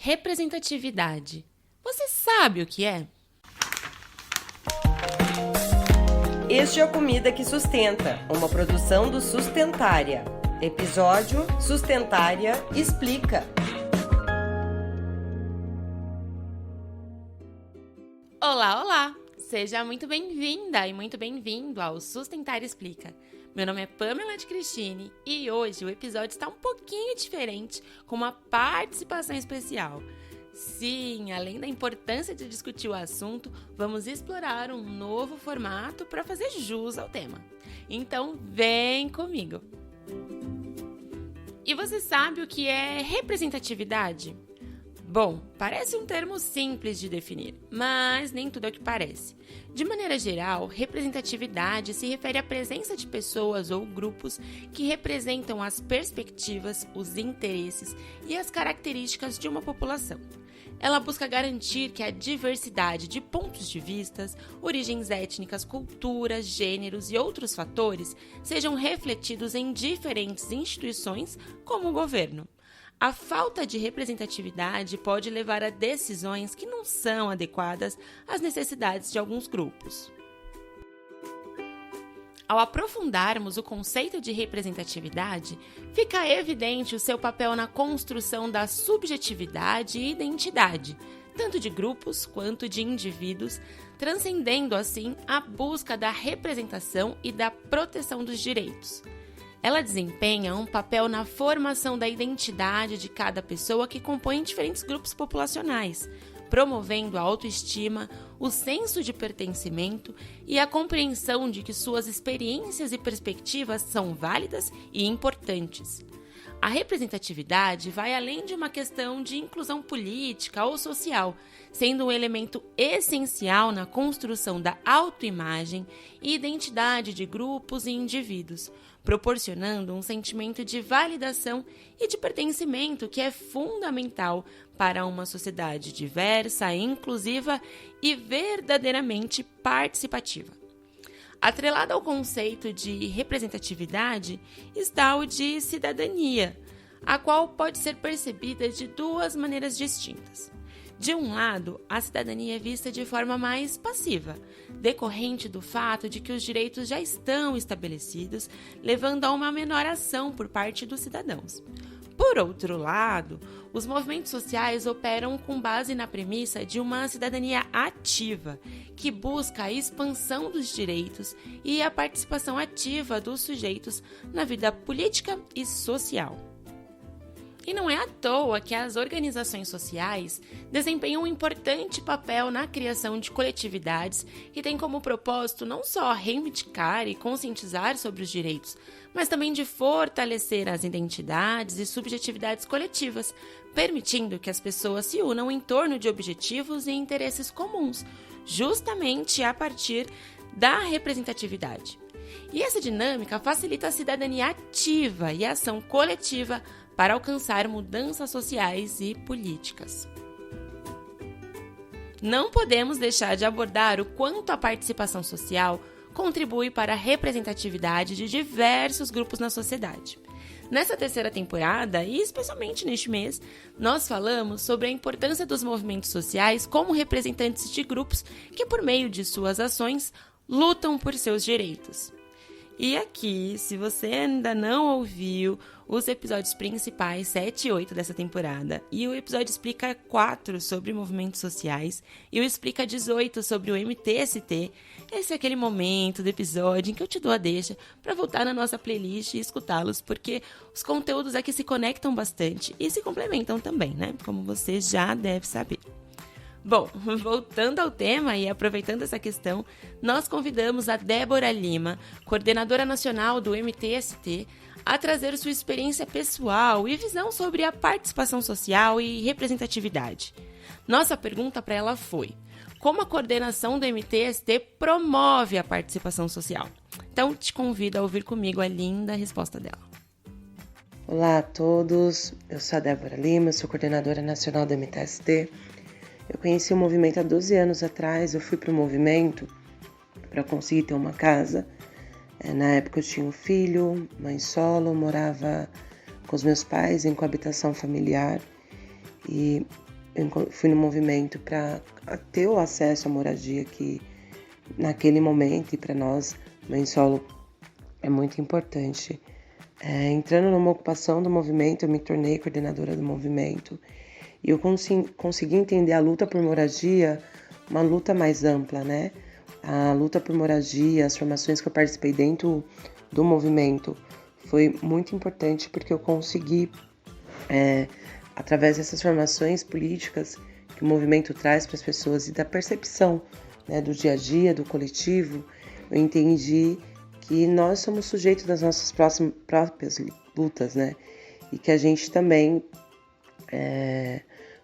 Representatividade. Você sabe o que é? Este é a Comida que Sustenta, uma produção do Sustentária. Episódio Sustentária Explica. Olá, olá! Seja muito bem-vinda e muito bem-vindo ao Sustentária Explica. Meu nome é Pamela de Cristine e hoje o episódio está um pouquinho diferente, com uma participação especial. Sim, além da importância de discutir o assunto, vamos explorar um novo formato para fazer jus ao tema. Então, vem comigo! E você sabe o que é representatividade? Bom, parece um termo simples de definir, mas nem tudo é o que parece. De maneira geral, representatividade se refere à presença de pessoas ou grupos que representam as perspectivas, os interesses e as características de uma população. Ela busca garantir que a diversidade de pontos de vistas, origens étnicas, culturas, gêneros e outros fatores sejam refletidos em diferentes instituições, como o governo. A falta de representatividade pode levar a decisões que não são adequadas às necessidades de alguns grupos. Ao aprofundarmos o conceito de representatividade, fica evidente o seu papel na construção da subjetividade e identidade, tanto de grupos quanto de indivíduos, transcendendo assim a busca da representação e da proteção dos direitos. Ela desempenha um papel na formação da identidade de cada pessoa que compõe diferentes grupos populacionais, promovendo a autoestima, o senso de pertencimento e a compreensão de que suas experiências e perspectivas são válidas e importantes. A representatividade vai além de uma questão de inclusão política ou social, sendo um elemento essencial na construção da autoimagem e identidade de grupos e indivíduos, proporcionando um sentimento de validação e de pertencimento que é fundamental para uma sociedade diversa, inclusiva e verdadeiramente participativa. Atrelado ao conceito de representatividade está o de cidadania, a qual pode ser percebida de duas maneiras distintas. De um lado, a cidadania é vista de forma mais passiva, decorrente do fato de que os direitos já estão estabelecidos, levando a uma menor ação por parte dos cidadãos. Por outro lado, os movimentos sociais operam com base na premissa de uma cidadania ativa, que busca a expansão dos direitos e a participação ativa dos sujeitos na vida política e social. E não é à toa que as organizações sociais desempenham um importante papel na criação de coletividades que têm como propósito não só reivindicar e conscientizar sobre os direitos, mas também de fortalecer as identidades e subjetividades coletivas, permitindo que as pessoas se unam em torno de objetivos e interesses comuns, justamente a partir da representatividade. E essa dinâmica facilita a cidadania ativa e a ação coletiva para alcançar mudanças sociais e políticas. Não podemos deixar de abordar o quanto a participação social contribui para a representatividade de diversos grupos na sociedade. Nessa terceira temporada, e especialmente neste mês, nós falamos sobre a importância dos movimentos sociais como representantes de grupos que, por meio de suas ações, lutam por seus direitos. E aqui, se você ainda não ouviu os episódios principais 7 e 8 dessa temporada, e o episódio Explica 4 sobre movimentos sociais, e o Explica 18 sobre o MTST, esse é aquele momento do episódio em que eu te dou a deixa para voltar na nossa playlist e escutá-los, porque os conteúdos aqui se conectam bastante e se complementam também, né? Como você já deve saber. Bom, voltando ao tema e aproveitando essa questão, nós convidamos a Débora Lima, coordenadora nacional do MTST, a trazer sua experiência pessoal e visão sobre a participação social e representatividade. Nossa pergunta para ela foi: como a coordenação do MTST promove a participação social? Então, te convido a ouvir comigo a linda resposta dela. Olá a todos, eu sou a Débora Lima, sou coordenadora nacional do MTST. Eu conheci o movimento há 12 anos atrás, eu fui para o movimento para conseguir ter uma casa. Na época eu tinha um filho, mãe solo, morava com os meus pais em coabitação familiar. E fui no movimento para ter o acesso à moradia que naquele momento e para nós, mãe solo, é muito importante. Entrando numa ocupação do movimento, eu me tornei coordenadora do movimento e eu consegui entender a luta por moradia, uma luta mais ampla, né? A luta por moradia, as formações que eu participei dentro do movimento foi muito importante porque eu consegui, através dessas formações políticas que o movimento traz para as pessoas e da percepção, né, do dia a dia, do coletivo, eu entendi que nós somos sujeitos das nossas próprias lutas, né? E que a gente também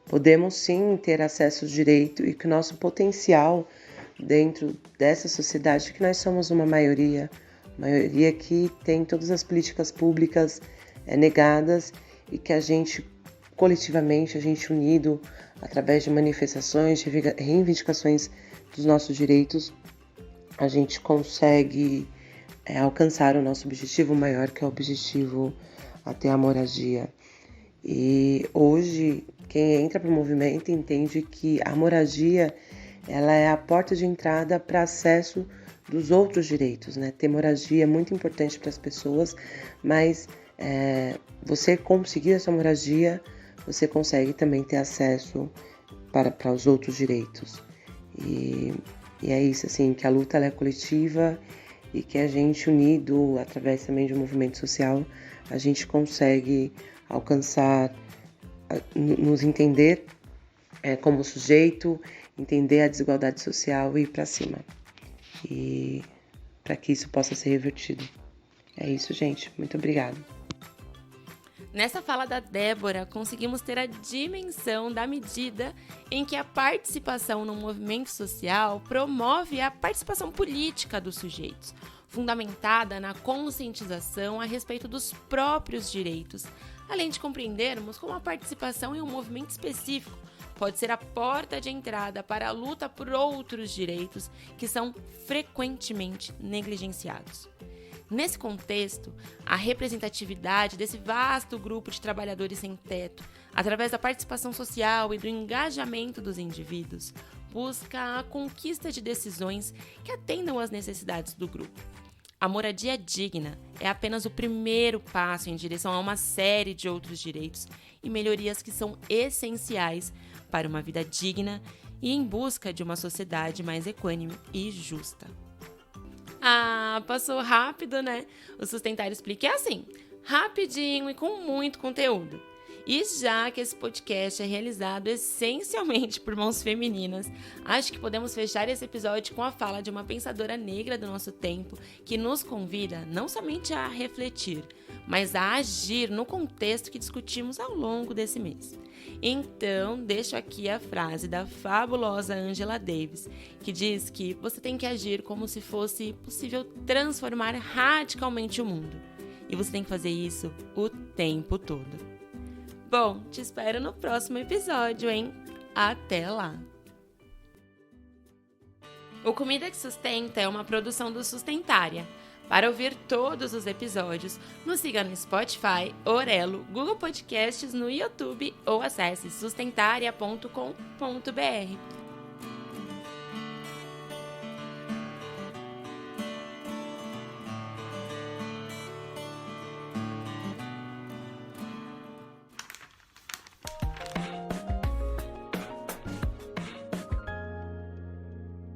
podemos sim ter acesso ao direito e que o nosso potencial dentro dessa sociedade, que nós somos uma maioria que tem todas as políticas públicas negadas e que a gente, coletivamente, a gente unido, através de manifestações, reivindicações dos nossos direitos, a gente consegue alcançar o nosso objetivo maior, que é o objetivo até a moradia. E hoje, quem entra para o movimento entende que a moradia ela é a porta de entrada para acesso dos outros direitos, né? Ter moradia é muito importante para as pessoas, mas você conseguir essa moradia, você consegue também ter acesso para os outros direitos. E é isso, assim, que a luta ela é coletiva e que a gente, unido, através também de um movimento social, a gente consegue alcançar, nos entender como sujeito, entender a desigualdade social e ir para cima. E para que isso possa ser revertido. É isso, gente. Muito obrigada. Nessa fala da Débora, conseguimos ter a dimensão da medida em que a participação no movimento social promove a participação política dos sujeitos, fundamentada na conscientização a respeito dos próprios direitos, além de compreendermos como a participação em um movimento específico pode ser a porta de entrada para a luta por outros direitos que são frequentemente negligenciados. Nesse contexto, a representatividade desse vasto grupo de trabalhadores sem teto, através da participação social e do engajamento dos indivíduos, busca a conquista de decisões que atendam às necessidades do grupo. A moradia digna é apenas o primeiro passo em direção a uma série de outros direitos e melhorias que são essenciais para uma vida digna e em busca de uma sociedade mais equânime e justa. Ah, passou rápido, né? O Sustentar Explica é assim, rapidinho e com muito conteúdo. E já que esse podcast é realizado essencialmente por mãos femininas, acho que podemos fechar esse episódio com a fala de uma pensadora negra do nosso tempo que nos convida não somente a refletir, mas a agir no contexto que discutimos ao longo desse mês. Então, deixo aqui a frase da fabulosa Angela Davis, que diz que você tem que agir como se fosse possível transformar radicalmente o mundo. E você tem que fazer isso o tempo todo. Bom, te espero no próximo episódio, hein? Até lá! O Comida que Sustenta é uma produção do Sustentária. Para ouvir todos os episódios, nos siga no Spotify, Orelo, Google Podcasts, no YouTube ou acesse sustentaria.com.br.